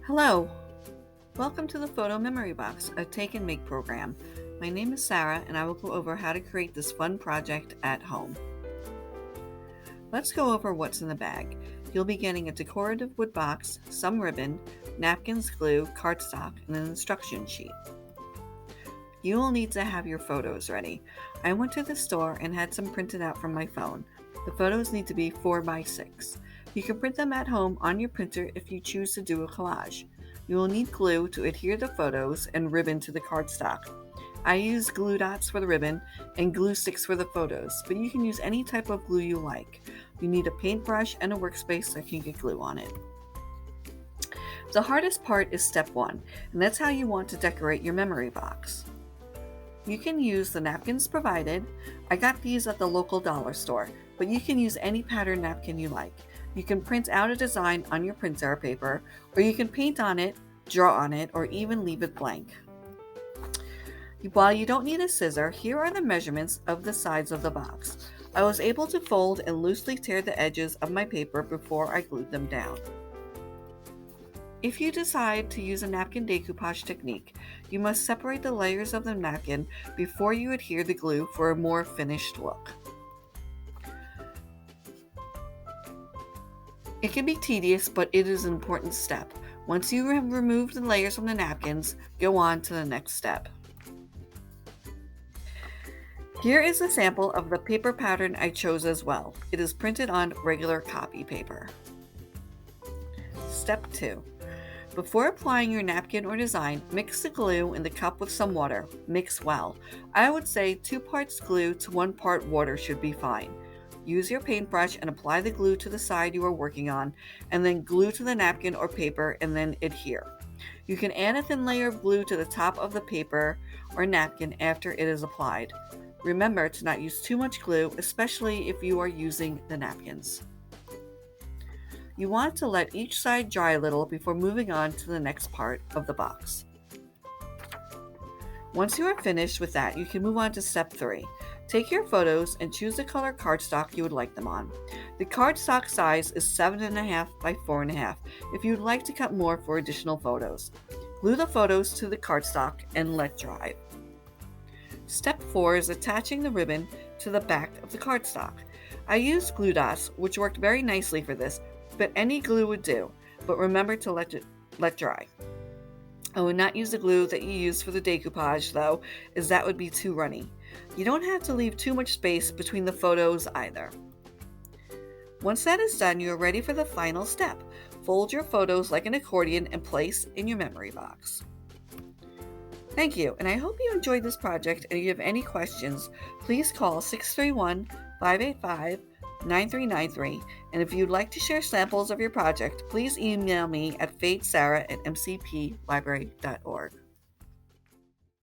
Hello, welcome to the Photo Memory Box, a take and make program. My name is Sarah and I will go over how to create this fun project at home. Let's go over what's in the bag. You'll be getting a decorative wood box, some ribbon, napkins, glue, cardstock, and an instruction sheet. You will need to have your photos ready. I went to the store and had some printed out from my phone. The photos need to be 4x6. You can print them at home on your printer if you choose to do a collage. You will need glue to adhere the photos and ribbon to the cardstock. I use glue dots for the ribbon and glue sticks for the photos, but you can use any type of glue you like. You need a paintbrush and a workspace that can get glue on it. The hardest part is step 1, and that's how you want to decorate your memory box. You can use the napkins provided. I got these at the local dollar store, but you can use any pattern napkin you like. You can print out a design on your printer paper, or you can paint on it, draw on it, or even leave it blank. While you don't need a scissor, here are the measurements of the sides of the box. I was able to fold and loosely tear the edges of my paper before I glued them down. If you decide to use a napkin decoupage technique, you must separate the layers of the napkin before you adhere the glue for a more finished look. It can be tedious, but it is an important step. Once you have removed the layers from the napkins, go on to the next step. Here is a sample of the paper pattern I chose as well. It is printed on regular copy paper. Step 2. Before applying your napkin or design, mix the glue in the cup with some water. Mix well. I would say 2 parts glue to 1 part water should be fine. Use your paintbrush and apply the glue to the side you are working on, and then glue to the napkin or paper and then adhere. You can add a thin layer of glue to the top of the paper or napkin after it is applied. Remember to not use too much glue, especially if you are using the napkins. You want to let each side dry a little before moving on to the next part of the box. Once you are finished with that, you can move on to step 3. Take your photos and choose the color cardstock you would like them on. The cardstock size is 7.5 by 4.5 if you'd like to cut more for additional photos. Glue the photos to the cardstock and let dry. Step 4 is attaching the ribbon to the back of the cardstock. I used glue dots, which worked very nicely for this, but any glue would do, but remember to let dry. I would not use the glue that you used for the decoupage though, as that would be too runny. You don't have to leave too much space between the photos either. Once that is done, you are ready for the final step. Fold your photos like an accordion and place in your memory box. Thank you, and I hope you enjoyed this project, and if you have any questions, please call 631-585-9393, and if you'd like to share samples of your project, please email me at fadesarah@mcplibrary.org.